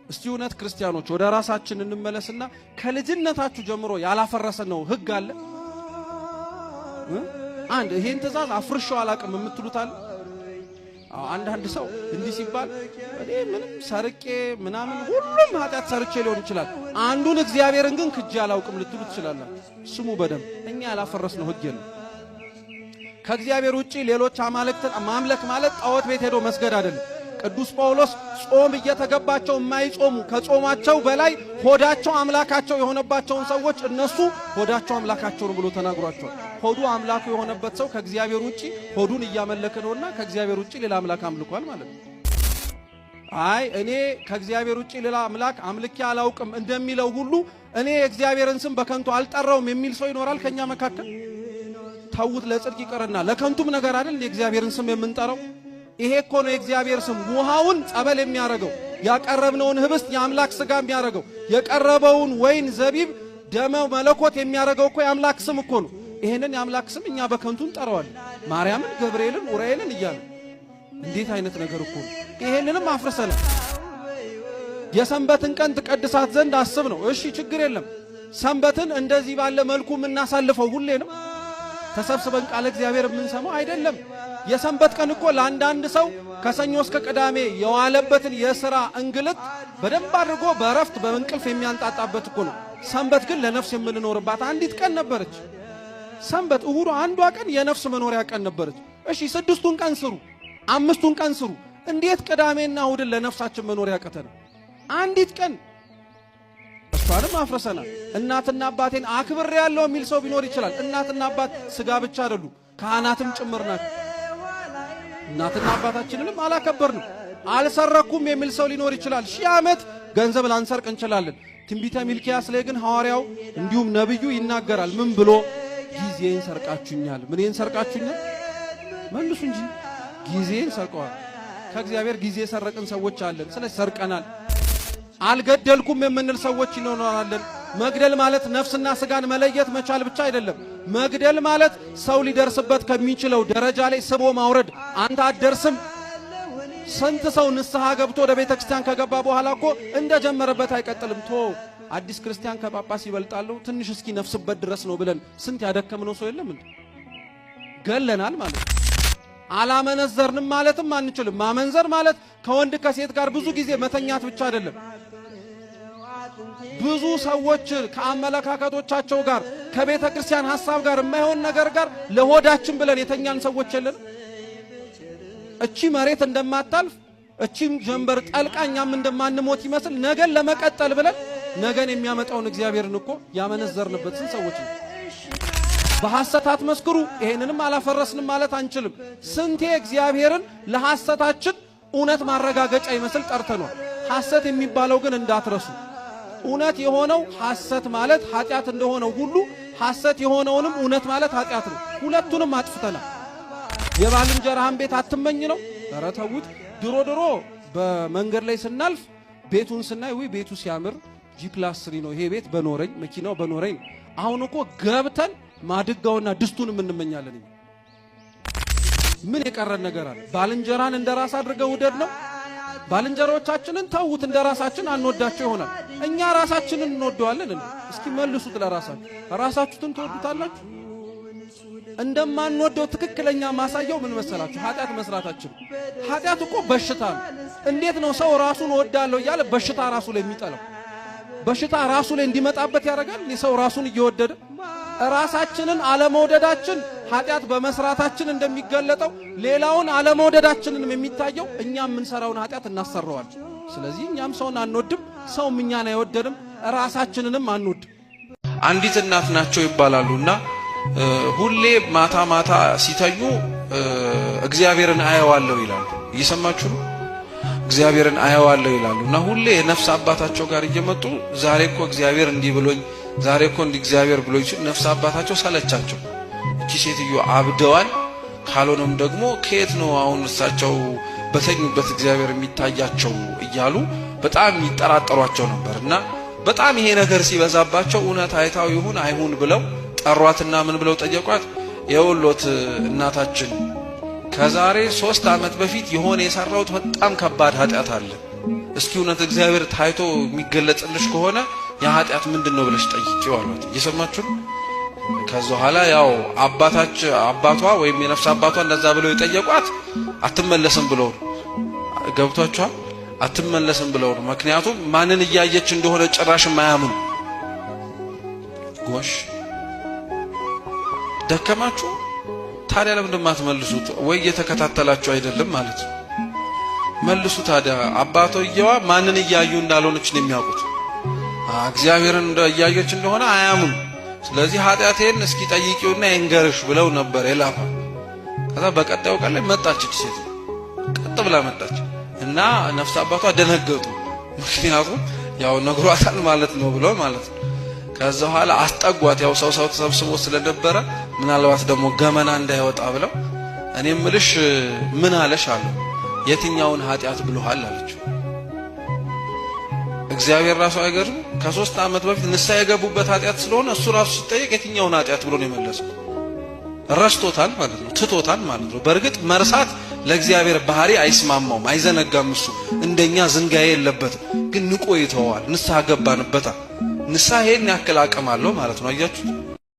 እስቲ እውነት ክርስቲያኖች ወደ ራሳችን እንመለስና ከልጅነታችሁ ጀምሮ ያላፈረሰነው ህግ አለ? አንድ ይሄን ትእዛዝ አፍርሻው አላቅም የምትሉት አለ? አንዳንድ ሰው እንዲህ ሲባል እኔ ምንም ሰርቄ ምናምን ሁሉም ኃጢአት ሰርቼ ሊሆን ይችላል፣ አንዱን እግዚአብሔርን ግን ክጄ አላውቅም ልትሉ ትችላላችሁ። ስሙ በደንብ እኛ ያላፈረስነው ህግ የለም። ከእግዚአብሔር ውጪ ሌሎች አማልክትን ማምለክ ማለት ጣዖት ቤት ሄዶ መስገድ አይደለም። ቅዱስ ጳውሎስ ጾም እየተገባቸው የማይጾሙ ከጾማቸው በላይ ሆዳቸው አምላካቸው የሆነባቸውን ሰዎች እነሱ ሆዳቸው አምላካቸው ነው ብሎ ተናግሯቸዋል። ሆዱ አምላኩ የሆነበት ሰው ከእግዚአብሔር ውጪ ሆዱን እያመለከ ነውና ከእግዚአብሔር ውጪ ሌላ አምላክ አምልኳል ማለት ነው። አይ እኔ ከእግዚአብሔር ውጪ ሌላ አምላክ አምልኬ አላውቅም እንደሚለው ሁሉ እኔ የእግዚአብሔርን ስም በከንቱ አልጠራውም የሚል ሰው ይኖራል ከኛ መካከል? ታውት ለጽድቅ ይቀርና ለከንቱም ነገር አይደል የእግዚአብሔርን ስም የምንጠራው? ይሄ እኮ ነው የእግዚአብሔር ስም። ውሃውን ጸበል የሚያረገው፣ ያቀረብነውን ህብስት የአምላክ ስጋ የሚያረገው፣ የቀረበውን ወይን ዘቢብ ደመ መለኮት የሚያረገው እኮ የአምላክ ስም እኮ ነው። ይሄንን የአምላክ ስም እኛ በከንቱ እንጠራዋለን። ማርያምን፣ ገብርኤልን፣ ኡራኤልን እያለ እንዴት አይነት ነገር እኮ ነው። ይሄንንም አፍርሰናል። የሰንበትን ቀን ትቀድሳት ዘንድ አስብ ነው። እሺ ችግር የለም። ሰንበትን እንደዚህ ባለ መልኩ የምናሳልፈው ሁሌ ነው ተሰብስበን ቃል እግዚአብሔር የምንሰማው አይደለም። የሰንበት ቀን እኮ ለአንዳንድ ሰው ከሰኞ እስከ ቅዳሜ የዋለበትን የሥራ እንግልት በደንብ አድርጎ በእረፍት በእንቅልፍ የሚያንጣጣበት እኮ ነው። ሰንበት ግን ለነፍስ የምንኖርባት አንዲት ቀን ነበረች። ሰንበት እሁዱ አንዷ ቀን የነፍስ መኖሪያ ቀን ነበረች። እሺ 6ቱን ቀን ስሩ፣ 5ቱን ቀን ስሩ። እንዴት ቅዳሜና እሁድን ለነፍሳችን መኖሪያ ቀተነ? አንዲት ቀን እሷንም አፍርሰናል። እናትና አባቴን አክብሬ ያለው የሚል ሰው ቢኖር ይችላል። እናትና አባት ስጋ ብቻ አይደሉም፣ ካህናትም ጭምር ናቸው። እናትና አባታችንንም አላከበርንም። አልሰረኩም የሚል ሰው ሊኖር ይችላል። 1000 ዓመት ገንዘብ ላንሰርቅ እንችላለን። ትንቢተ ሚልክያስ ላይ ግን ሐዋርያው እንዲሁም ነብዩ ይናገራል። ምን ብሎ? ጊዜን ሰርቃችሁኛል። ምንን ሰርቃችሁኛል? መልሱ እንጂ ጊዜን ሰርቀዋል። ከእግዚአብሔር ጊዜ ሰረቅን ሰዎች አለን። ስለዚህ ሰርቀናል። አልገደልኩም የምንል ሰዎች ይኖራለን። መግደል ማለት ነፍስና ስጋን መለየት መቻል ብቻ አይደለም። መግደል ማለት ሰው ሊደርስበት ከሚችለው ደረጃ ላይ ስቦ ማውረድ። አንተ አትደርስም። ስንት ሰው ንስሐ ገብቶ ወደ ቤተ ክርስቲያን ከገባ በኋላ እኮ እንደጀመረበት አይቀጥልም። አዲስ ክርስቲያን ከጳጳስ ይበልጣሉ ትንሽ እስኪ ነፍስበት ድረስ ነው ብለን ስንት ያደከምነው ሰው የለም እንዴ? ገለናል ማለት ነው። አላመነዘርንም ማለትም አንችልም። ማመንዘር ማለት ከወንድ ከሴት ጋር ብዙ ጊዜ መተኛት ብቻ አይደለም። ብዙ ሰዎች ከአመለካከቶቻቸው ጋር ከቤተ ክርስቲያን ሐሳብ ጋር የማይሆን ነገር ጋር ለሆዳችን ብለን የተኛን ሰዎች የለን? እቺ መሬት እንደማታልፍ እቺም ጀንበር ጠልቃኛም እንደማንሞት ይመስል ነገን ለመቀጠል ብለን ነገን የሚያመጣውን እግዚአብሔርን እኮ ያመነዘርንበት ሰዎች ነው። በሐሰት አትመስክሩ። ይሄንንም አላፈረስንም ማለት አንችልም። ስንቴ እግዚአብሔርን ለሐሰታችን እውነት ማረጋገጫ ይመስል ጠርተናል። ሐሰት የሚባለው ግን እንዳትረሱ። እውነት የሆነው ሐሰት ማለት ኃጢአት እንደሆነው ሁሉ ሐሰት የሆነውንም እውነት ማለት ኃጢአት ነው። ሁለቱንም አጥፍተናል። የባልንጀራህን ቤት አትመኝ ነው። ኧረ ተውት። ድሮ በመንገድ ላይ ስናልፍ ቤቱን ስናይ ወይ ቤቱ ሲያምር G+3 ነው ይሄ ቤት በኖረኝ መኪናው በኖረኝ። አሁን እኮ ገብተን ማድጋውና ድስቱን እንመኛለን። ምን የቀረን ነገር አለ? ባልንጀራን እንደራስ አድርገው ውደድ ነው። ባልንጀሮቻችንን ተውት፣ እንደራሳችን አንወዳቸው ይሆናል። እኛ ራሳችንን እንወደዋለን እንዴ? እስኪ መልሱት ለራሳችሁ። ራሳችሁን ትወዱታላችሁ? እንደማንወደው ትክክለኛ ማሳያው ምን መሰላችሁ? ኃጢአት መስራታችን። ኃጢአት እኮ በሽታ ነው። እንዴት ነው ሰው ራሱን ወዳለው እያለ በሽታ ራሱ ላይ የሚጠላው? በሽታ ራሱ ላይ እንዲመጣበት ያደርጋል። ሰው ራሱን እየወደደ ራሳችንን አለመውደዳችን ኃጢአት በመስራታችን እንደሚገለጠው ሌላውን አለመውደዳችንን የሚታየው እኛም የምንሰራውን ኃጢአት እናሰራዋለን። ስለዚህ እኛም ሰውን አንወድም፣ ሰውም እኛን አይወደድም፣ ራሳችንንም አንወድም። አንዲት እናት ናቸው ይባላሉና ሁሌ ማታ ማታ ሲተኙ እግዚአብሔርን አየዋለሁ ይላሉ። እየሰማችሁ ነው? እግዚአብሔርን አየዋለሁ ይላሉና ሁሌ የነፍስ አባታቸው ጋር እየመጡ ዛሬ እኮ እግዚአብሔር እንዲህ ብሎኝ፣ ዛሬ እኮ እንዲህ እግዚአብሔር ብሎኝ ሲሉ ነፍስ አባታቸው ሰለቻቸው። እቺ ሴትዮ አብደዋል፣ ካልሆነም ደግሞ ከየት ነው አሁን እሳቸው በተኙበት እግዚአብሔር የሚታያቸው እያሉ በጣም ይጠራጠሯቸው ነበርና በጣም ይሄ ነገር ሲበዛባቸው እውነት አይታው ይሁን አይሁን ብለው ጠሯትና ምን ብለው ጠየቋት? የውሎት እናታችን ከዛሬ 3 ዓመት በፊት የሆነ የሰራውት በጣም ከባድ ኃጢአት አለ። እስኪ እውነት እግዚአብሔር ታይቶ የሚገለጽልሽ ከሆነ የኃጢአት ምንድነው ብለሽ ጠይቂው አሏት። እየሰማችሁ ከዛ በኋላ ያው አባቷ ወይም የነፍስ አባቷ እንደዛ ብለው የጠየቋት አትመለስም ብለው ገብቷቸዋል። አትመለስም ብለው ነው። ምክንያቱም ማንን እያየች እንደሆነ ጭራሽ ማያምኑ። ጎሽ ደከማችሁ ታዲያ ለምን ማትመልሱት? ወይ እየተከታተላችሁ አይደለም ማለት ነው። መልሱ ታዲያ። አባቷየዋ ማንን እያዩ እንዳልሆነች ነው የሚያውቁት። እግዚአብሔርን እያየች እንደሆነ አያምኑ። ስለዚህ ኃጢአቴን እስኪ ጠይቂውና ይንገርሽ ብለው ነበር የላፋ። ከዛ በቀጣዩ ቀን ላይ መጣች ሴት ቀጥ ብላ መጣች እና ነፍስ አባቷ ደነገጡ። ምክንያቱም ያው ነግሯታል ማለት ነው ብለው ማለት ነው። ከዛ በኋላ አስጠጓት። ያው ሰው ተሰብስቦ ስለነበረ ምናልባት ደግሞ ገመና እንዳይወጣ ብለው እኔ ምልሽ ምን አለሽ አሉ። የትኛውን ኃጢአት ብሎሃል አለችው። እግዚአብሔር ራሱ አይገርም? ከ3 ዓመት በፊት ንስሐ የገቡበት ኃጢአት ስለሆነ እሱ ራሱ ሲጠየቅ የትኛውን ኃጢአት ብሎ ነው የመለሰው። ረስቶታል ማለት ነው፣ ትቶታል ማለት ነው። በእርግጥ መርሳት ለእግዚአብሔር ባህሪ አይስማማውም፣ አይዘነጋም። እሱ እንደኛ ዝንጋዬ የለበትም። ግን ንቆ ይተዋል። ንስሐ ገባንበታ። ንስሐ ይሄን ያክል አቅም አለው ማለት ነው። አያችሁ